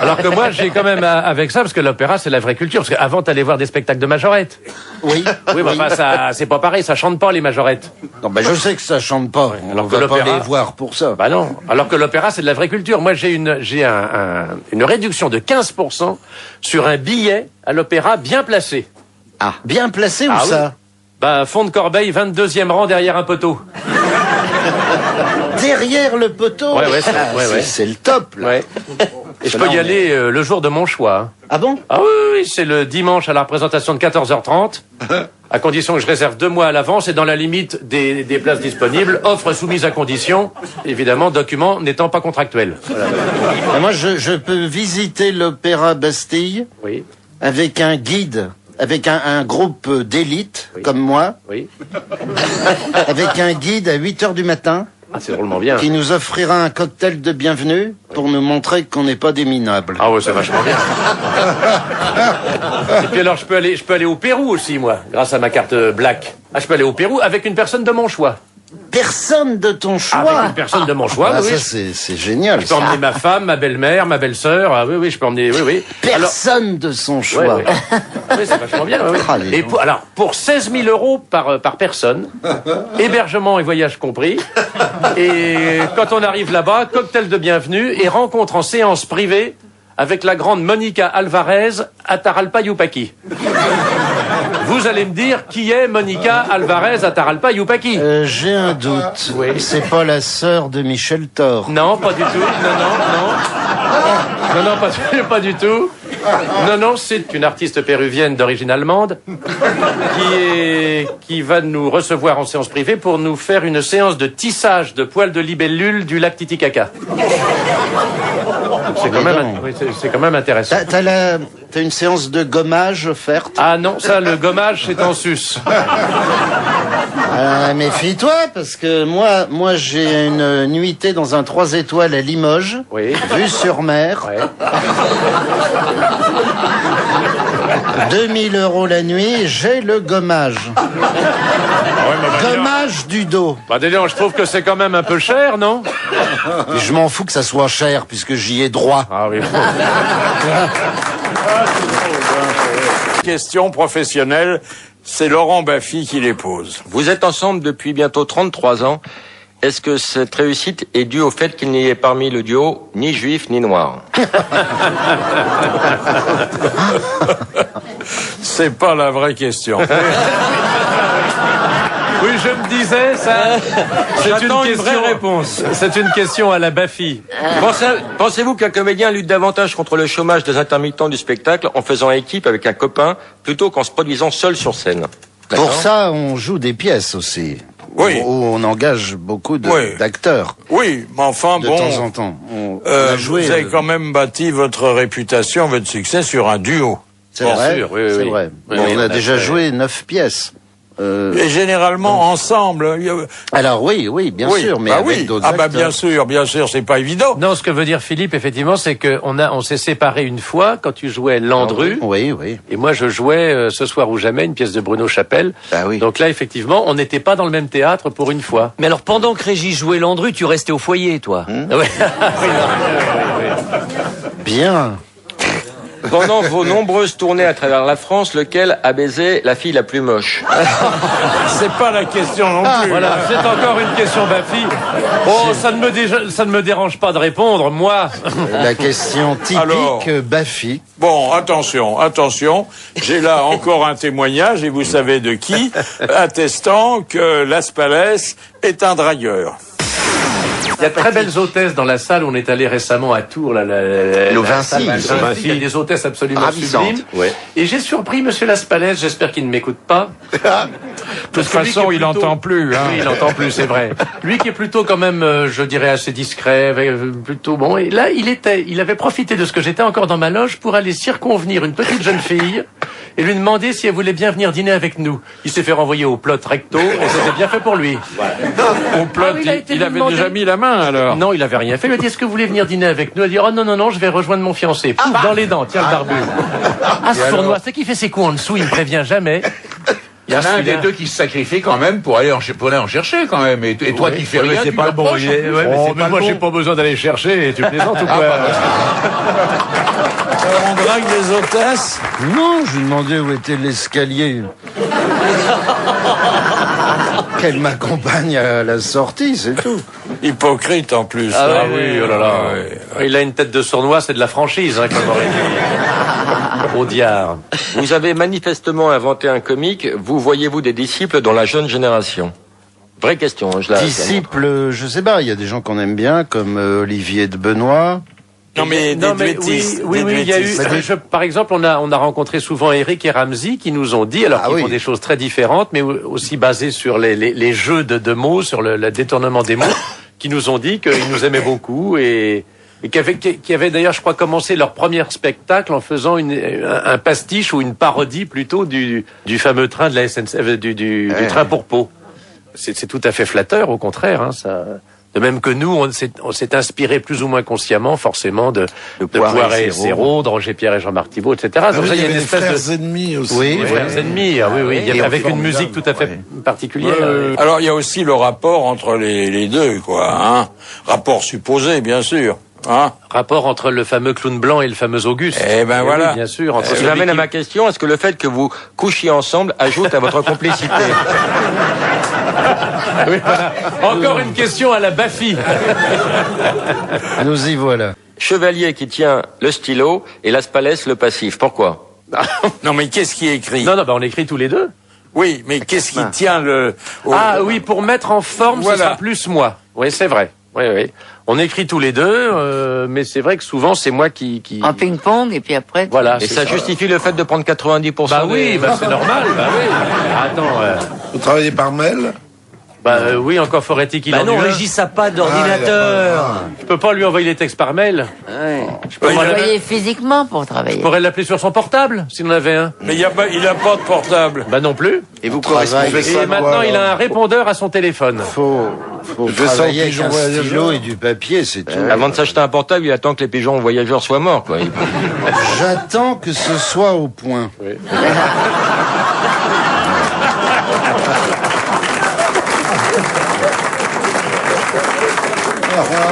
Alors que moi, j'ai quand même avec ça, parce que l'opéra, c'est la vraie culture. Parce qu'avant, t'allais voir des spectacles de majorettes. Oui. Oui, mais enfin, ça, c'est pas pareil, ça chante pas les majorettes. Non, ben je sais que ça chante pas. Alors On que va pas l'opéra- les voir pour ça. Bah non. Alors que l'opéra, c'est de la vraie culture. Moi, j'ai une réduction de 15% sur un billet à l'opéra bien placé. Ah, bien placé ou Ah ça? Bah, fond de Corbeil, 22e rang derrière un poteau. Derrière le poteau. Ouais, C'est le top, là. Ouais. Et je peux y aller le jour de mon choix. Hein. Ah bon? Ah oui, c'est le dimanche à la représentation de 14h30, à condition que je réserve 2 mois à l'avance et dans la limite des places disponibles, offre soumise à condition, évidemment, document n'étant pas contractuel. Voilà. Et moi, je peux visiter l'Opéra Bastille Oui, avec un guide, avec un groupe d'élite, Oui. comme moi, oui. avec un guide à 8h du matin, Ah, c'est drôlement bien. qui nous offrira un cocktail de bienvenue pour nous montrer qu'on n'est pas des minables. Ah ouais, c'est vachement bien. Et puis alors, je peux aller au Pérou aussi, moi, grâce à ma carte Black. Ah, je peux aller au Pérou avec une personne de mon choix. Personne de ton choix. Avec une personne de mon choix, Ah, oui. ça, c'est génial. Je peux emmener ma femme, ma belle-mère, ma belle-sœur. Ah oui, je peux emmener, oui. Personne de son Ouais, choix. ouais. Oui, c'est vachement bien. Oui. Ah, les Et gens. pour 16 000 euros par personne, hébergement et voyage compris. Et quand on arrive là-bas, cocktail de bienvenue et rencontre en séance privée avec la grande Monica Alvarez Atahalpa Yupanqui. Vous allez me dire qui est Monica Alvarez Atahalpa Yupanqui. J'ai un doute. Oui. C'est pas la sœur de Michel Thor. Non, pas du tout. Non, pas du tout. Non, c'est une artiste péruvienne d'origine allemande qui va nous recevoir en séance privée pour nous faire une séance de tissage de poils de libellule du lac Titicaca. C'est quand même intéressant. T'as une séance de gommage offerte? Ah non, ça, le gommage, c'est en sus. Méfie-toi, parce que moi j'ai une nuitée dans un 3 étoiles à Limoges, Oui. vue sur mer. Ouais. 2000 € la nuit, j'ai le gommage. Gommage du dos. Bah, d'ailleurs, je trouve que c'est quand même un peu cher, non? Je m'en fous que ça soit cher, puisque j'y ai droit. Ah oui. Question professionnelle, c'est Laurent Baffy qui les pose. Vous êtes ensemble depuis bientôt 33 ans. Est-ce que cette réussite est due au fait qu'il n'y ait parmi le duo ni juif ni noir? C'est pas la vraie question. Oui, je me disais, ça. C'est une vraie réponse. C'est une question à la Baffy. Pensez-vous qu'un comédien lutte davantage contre le chômage des intermittents du spectacle en faisant équipe avec un copain plutôt qu'en se produisant seul sur scène? Pour ça, on joue des pièces aussi. Oui. Où on engage beaucoup d'acteurs. Oui, mais enfin, de bon... temps en temps. On a joué, vous avez quand même bâti votre réputation, votre succès sur un duo. C'est Bien vrai, sûr, oui, c'est oui. vrai. Oui, Bon, oui, on a déjà joué 9 pièces. Et généralement ensemble. Alors oui, bien sûr, mais avec d'autres acteurs. Bien sûr, c'est pas évident. Non, ce que veut dire Philippe, effectivement, c'est on s'est séparés une fois quand tu jouais Landru. Oui. Et moi, je jouais Ce soir ou jamais, une pièce de Bruno Chapelle. Ah oui. Donc là, effectivement, on n'était pas dans le même théâtre pour une fois. Mais alors, pendant que Régis jouait Landru, tu restais au foyer, toi. Ouais. Bien. Pendant vos nombreuses tournées à travers la France, lequel a baisé la fille la plus moche? C'est pas la question non plus. Voilà, c'est encore une question Baffy. Oh, ça ne me dérange pas de répondre, moi. La question typique Alors, Baffy. Bon, attention. J'ai là encore un témoignage, et vous savez de qui, attestant que Las Palais est un dragueur. Il y a de très belles hôtesses dans la salle où on est allé récemment à Tours. Le Vinci. Il y a des hôtesses absolument Ravissantes. sublimes. Ouais. Et j'ai surpris Monsieur Las Palais, j'espère qu'il ne m'écoute pas. De toute façon, il n'entend plus. Hein. Oui, il n'entend plus, c'est vrai. Lui qui est plutôt quand même, je dirais, assez discret, plutôt bon. Et là, il avait profité de ce que j'étais encore dans ma loge pour aller circonvenir une petite jeune fille et lui demander si elle voulait bien venir dîner avec nous. Il s'est fait renvoyer au plot recto et c'était bien fait pour lui. Au plot, il avait déjà mis la main alors. Non, il avait rien fait. Il lui a dit, est-ce que vous voulez venir dîner avec nous? Elle a dit, oh non, je vais rejoindre mon fiancé. Pouf, dans les dents, tiens le barbu. Ah, ce sournois, c'est qui fait ses coups en dessous, il me prévient jamais. Il y en a un des deux qui se sacrifie quand même pour aller en chercher quand même. Et toi qui fais rien, tu l'approches. Mais moi, j'ai pas besoin d'aller chercher. Et tu plaisantes ou quoi? On drague des hôtesses? Non, je lui demandais où était l'escalier. Qu'elle m'accompagne à la sortie, c'est tout. Hypocrite en plus. Ah oui, oh là là. Il a une tête de sournois, c'est de la franchise, hein, comme aurait dit Audiard. Vous avez manifestement inventé un comique. Vous voyez-vous des disciples dans la jeune génération? Vraie question. Disciples, je sais pas, il y a des gens qu'on aime bien, comme Olivier de Benoît. Non mais oui, il y a eu. Par exemple, on a rencontré souvent Eric et Ramsey qui nous ont dit, alors qu'ils font des choses très différentes, mais aussi basées sur les jeux de mots, sur le détournement des mots, qui nous ont dit qu'ils nous aimaient beaucoup et qui avaient d'ailleurs, je crois, commencé leur premier spectacle en faisant un pastiche ou une parodie plutôt du fameux train de la SNCF, du train pour Pau. C'est tout à fait flatteur, au contraire, hein, ça. De même que nous, on s'est inspiré plus ou moins consciemment, forcément, de Poiret et Serrault, de Roger Pierre et Jean-Marc Thibault, etc. Donc il y avait des frères ennemis aussi. Oui, frères ennemis, oui. Avec une musique tout à fait particulière. Alors il y a aussi le rapport entre les deux, quoi. Hein. Rapport supposé, bien sûr. Hein. Rapport entre le fameux clown blanc et le fameux Auguste. Eh ben voilà. Oui, bien sûr. Ça m'amène à ma question. Est-ce que le fait que vous couchiez ensemble ajoute à votre complicité? Oui, voilà. Encore une question à la Baffy. Nous y voilà. Chevalier qui tient le stylo et Las Palais le passif. Pourquoi? Non, mais qu'est-ce qui est écrit? Non, on écrit tous les deux. Oui, mais qu'est-ce qui tient le... Oui, pour mettre en forme, voilà. Ce sera plus moi. Oui, c'est vrai. Oui. On écrit tous les deux, mais c'est vrai que souvent, c'est moi qui... En ping-pong, et puis après... Voilà. Et ça justifie le fait de prendre 90%. Bah oui, c'est normal, bah oui. Attends... Vous travaillez par mail? Oui, encore faudrait-il qu'il en non, ait un. Régis n'a pas d'ordinateur. Je peux pas lui envoyer les textes par mail. Ouais. Je peux l'envoyer physiquement pour travailler. Je pourrais l'appeler sur son portable, s'il en avait un. Mais il a pas de portable. Non plus. Et vous correspondez. Et maintenant, il a un répondeur à son téléphone. Faut travailler avec un stylo et du papier, c'est tout. Avant de s'acheter un portable, il attend que les pigeons voyageurs soient morts, quoi. J'attends que ce soit au point. Oui.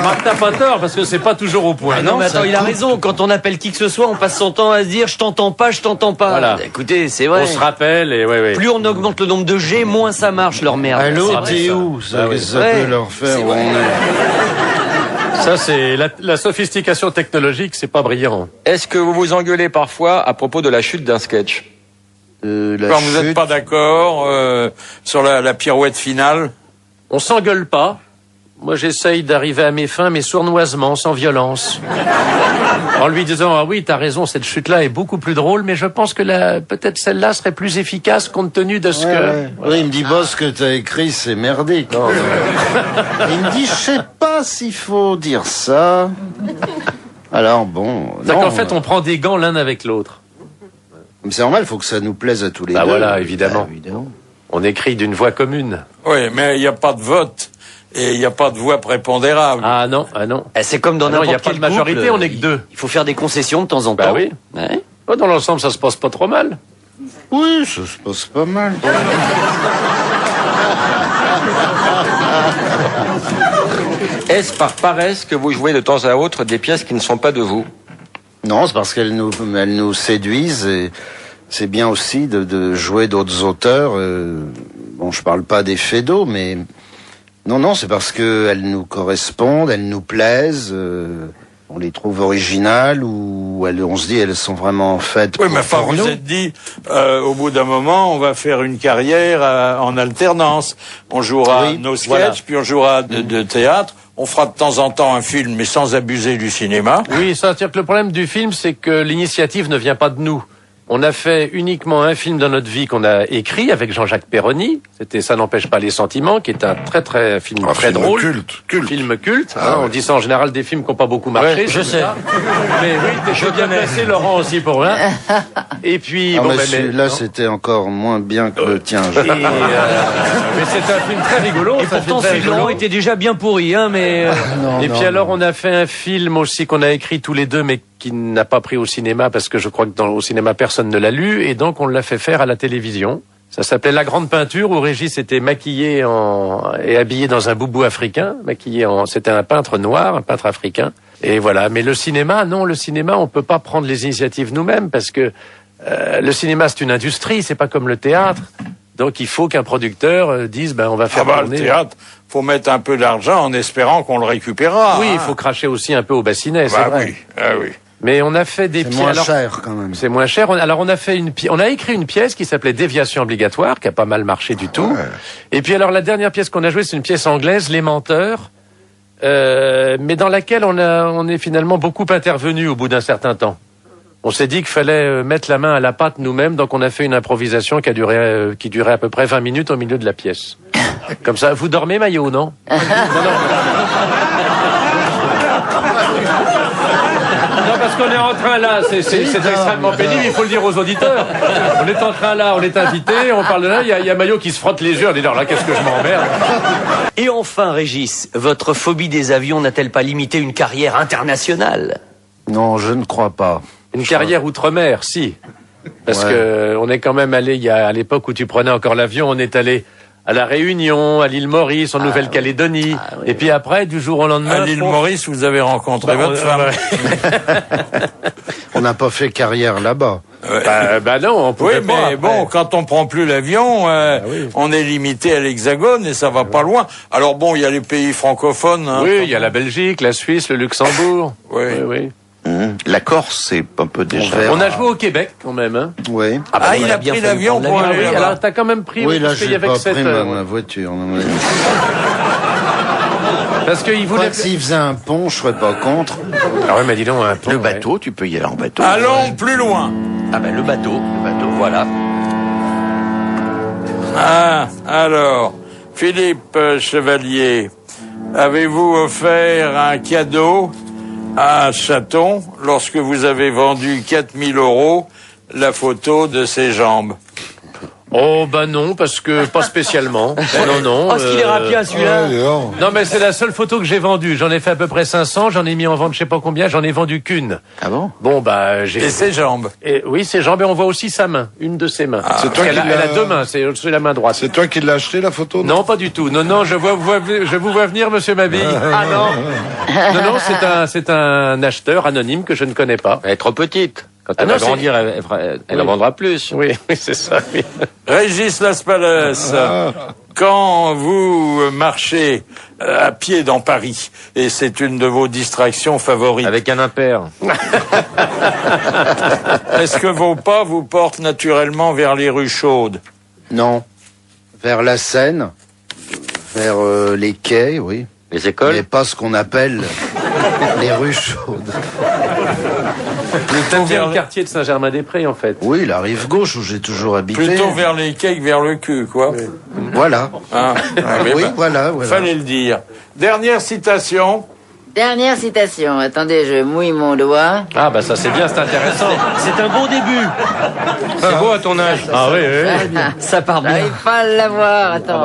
Marc, t'as pas tort, parce que c'est pas toujours au point. Non, mais attends, il a raison. Quand on appelle qui que ce soit, on passe son temps à se dire « je t'entends pas, je t'entends pas Voilà. ». Écoutez, c'est vrai. On se rappelle, et ouais. Plus on augmente le nombre de G, moins ça marche, leur merde. Allô, vrai, t'es ça. où? Ça oui. peut leur faire où on est. Ça, c'est la sophistication technologique, c'est pas brillant. Est-ce que vous vous engueulez parfois à propos de la chute d'un sketch? Quand vous n'êtes pas d'accord sur la pirouette finale? On s'engueule pas. Moi, j'essaye d'arriver à mes fins, mais sournoisement, sans violence. En lui disant, ah oui, t'as raison, cette chute-là est beaucoup plus drôle, mais je pense que peut-être celle-là serait plus efficace compte tenu de ce que... Ouais. Oui, il me dit, ce que t'as écrit, c'est merdique. Il me dit, je sais pas s'il faut dire ça. Alors, bon... C'est qu'en fait, on prend des gants l'un avec l'autre. Mais c'est normal, il faut que ça nous plaise à tous les deux. Voilà, évidemment. On écrit d'une voix commune. Oui, mais il n'y a pas de vote. Et il n'y a pas de voix prépondérable. Ah non. C'est comme dans n'importe quel couple. Il n'y a pas de majorité, on n'est que deux. Il faut faire des concessions de temps en temps. Bah oui. Ouais. Dans l'ensemble, ça se passe pas trop mal. Oui, ça se passe pas mal. Est-ce par paresse que vous jouez de temps à autre des pièces qui ne sont pas de vous? Non, c'est parce qu'elles nous séduisent et c'est bien aussi de jouer d'autres auteurs. Bon, je parle pas des Fédos, mais non, c'est parce qu'elles nous correspondent, elles nous plaisent. On les trouve originales ou on se dit elles sont vraiment faites pour nous. Oui, mais vous êtes dit, au bout d'un moment, on va faire une carrière en alternance. On jouera nos sketchs, puis on jouera de théâtre. On fera de temps en temps un film, mais sans abuser du cinéma. Oui, ça veut dire que le problème du film, c'est que l'initiative ne vient pas de nous. On a fait uniquement un film dans notre vie qu'on a écrit avec Jean-Jacques Perroni. C'était Ça n'empêche pas les sentiments, qui est un très film très drôle. Culte. Film culte. On dit ça en général des films qui n'ont pas beaucoup marché. Ouais, je sais. Mais oui, t'es bien placé, Laurent, aussi pour là. Et puis, celui-là, c'était encore moins bien que le tien. Mais c'est un film très rigolo. Et pourtant, celui-là était déjà bien pourri, hein, mais... Et puis alors, on a fait un film aussi qu'on a écrit tous les deux, mais qui n'a pas pris au cinéma parce que je crois que au cinéma personne ne l'a lu, et donc on l'a fait faire à la télévision. Ça s'appelait La Grande Peinture, où Régis était maquillé et habillé dans un boubou africain, c'était un peintre noir, un peintre africain. Et voilà. Mais le cinéma, on peut pas prendre les initiatives nous-mêmes parce que le cinéma c'est une industrie, c'est pas comme le théâtre. Donc il faut qu'un producteur dise on va faire tourner. Le théâtre, faut mettre un peu d'argent en espérant qu'on le récupérera. Oui, il faut cracher aussi un peu au bassinet, c'est vrai. Oui. Mais on a fait des pièces. C'est moins cher quand même. C'est moins cher. Alors on a écrit une pièce qui s'appelait Déviation obligatoire, qui a pas mal marché du tout. Ouais. Et puis alors la dernière pièce qu'on a jouée, c'est une pièce anglaise, Les Menteurs, mais dans laquelle on est finalement beaucoup intervenu au bout d'un certain temps. On s'est dit qu'il fallait mettre la main à la pâte nous-mêmes, donc on a fait une improvisation qui durait à peu près 20 minutes au milieu de la pièce. Comme ça, vous dormez, Maillot, non? Non, parce qu'on est en train là, c'est extrêmement pénible, il faut le dire aux auditeurs. On est en train là, on est invité, on parle de là, il y a Maillot qui se frotte les yeux en disant là, qu'est-ce que je m'emmerde. Et enfin, Régis, votre phobie des avions n'a-t-elle pas limité une carrière internationale? Non, je ne crois pas. Une carrière outre-mer, si. Parce que on est quand même allé, à l'époque où tu prenais encore l'avion, on est allé à La Réunion, à l'île Maurice, en Nouvelle-Calédonie. Et puis après, du jour au lendemain... À l'île Maurice, vous avez rencontré votre femme. On n'a pas fait carrière là-bas. Bah non, on pouvait Oui, pas. mais après. bon, quand on prend plus l'avion, on est limité à l'Hexagone et ça va pas loin. Alors bon, il y a les pays francophones. Hein, Oui, il y a la Belgique, la Suisse, le Luxembourg. Oui. La Corse, c'est un peu déjà... On a joué au Québec quand même. Hein. Oui. Ah, il a pris l'avion pour aller là-bas. Alors t'as quand même pris. Oui, là, parce qu'il y j'ai avait pas que cette, pris ma voiture. Non, parce qu'il voulait. S'il faisait un pont, je serais pas contre. Ah ouais, mais dis donc, un pont. Le bateau, tu peux y aller en bateau. Allons plus loin. Ah ben le bateau, voilà. Ah, alors, Philippe Chevalier, avez-vous offert un cadeau à Chaton lorsque vous avez vendu 4000 € la photo de ses jambes? Oh bah non, parce que pas spécialement. Non. Oh, ce qu'il est rapide celui-là. Non, mais c'est la seule photo que j'ai vendue. J'en ai fait à peu près 500, j'en ai mis en vente je sais pas combien, j'en ai vendu qu'une. Ah bon? Bon bah j'ai. Et ses jambes? Et, oui, ses jambes, et on voit aussi sa main, une de ses mains. C'est toi qui elle a deux mains, c'est la main droite. C'est toi qui l'as acheté, la photo? Non, pas du tout. Non, je vous vois venir, monsieur Mabille. Ah non. Non, c'est un acheteur anonyme que je ne connais pas. Elle est trop petite. Quand Ah elle non, va grandir, elle en vendra plus. Oui, c'est ça. Oui. Régis Laspalès, quand vous marchez à pied dans Paris, et c'est une de vos distractions favorites, Avec un impair. est-ce que vos pas vous portent naturellement vers les rues chaudes? Non. Vers la Seine, vers les quais, oui. Les écoles? Mais pas ce qu'on appelle les rues chaudes. T'aimes bien le quartier de Saint-Germain-des-Prés, en fait. Oui, la rive gauche où j'ai toujours habité. Plutôt vers les quais que vers le cul, quoi. Oui. Voilà. Hein mais Oui, bah, voilà. fallait le dire. Dernière citation. Dernière citation. Attendez, je mouille mon doigt. Ah bah ça c'est bien, c'est intéressant. C'est un bon début. C'est beau à ton âge. Ah oui, oui. Ça part bien. J'arrive pas à l'avoir. Attends.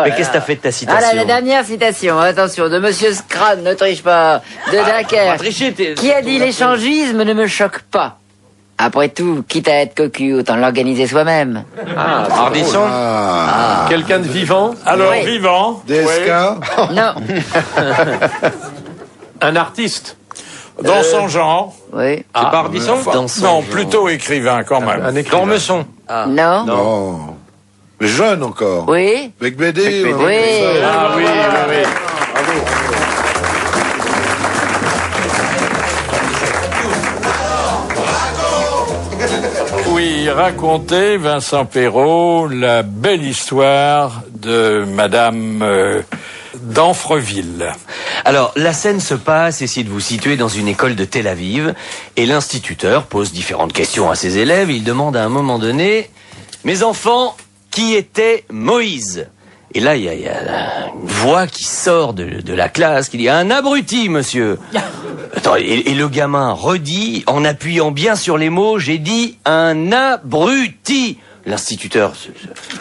Mais qu'est-ce que t'as fait de ta Ah citation? là, la dernière citation, attention, de Monsieur Scrad, ne triche pas, de Pas Dunkerque, tricher, qui a dit l'échangisme ne me choque pas. Après tout, quitte à être cocu, autant l'organiser soi-même. Ah, Ardisson. quelqu'un de vivant, Alors, Oui. vivant. DSK? Non. un artiste, Oui. Dans son genre. Oui. C'est pas Ardisson? Non, plutôt écrivain, quand même. un écrivain. Dormesson. Non. Non. Mais jeune encore. Oui. Avec BD. Oui. Ah oui, oui, oui. Oui, racontez, Vincent Perrault, la belle histoire de Madame d'Anfreville. Alors, la scène se passe, essayez de vous situer dans une école de Tel Aviv, et l'instituteur pose différentes questions à ses élèves. Il demande à un moment donné, mes enfants, qui était Moïse? Et là, il y a une voix qui sort de la classe, qui dit, un abruti, monsieur. Attends, et le gamin redit, en appuyant bien sur les mots, j'ai dit, un abruti. L'instituteur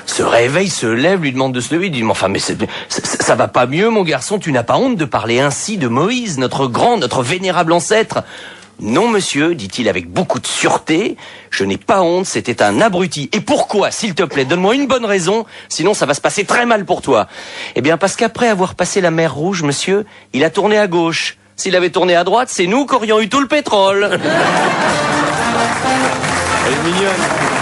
se réveille, se lève, lui demande de se lever, il dit, mais enfin, mais ça va pas mieux, mon garçon, tu n'as pas honte de parler ainsi de Moïse, notre vénérable ancêtre? Non, monsieur, dit-il avec beaucoup de sûreté, je n'ai pas honte, c'était un abruti. Et pourquoi, s'il te plaît, donne-moi une bonne raison, sinon ça va se passer très mal pour toi. Eh bien, parce qu'après avoir passé la mer Rouge, monsieur, il a tourné à gauche. S'il avait tourné à droite, c'est nous qui aurions eu tout le pétrole. Elle est mignonne.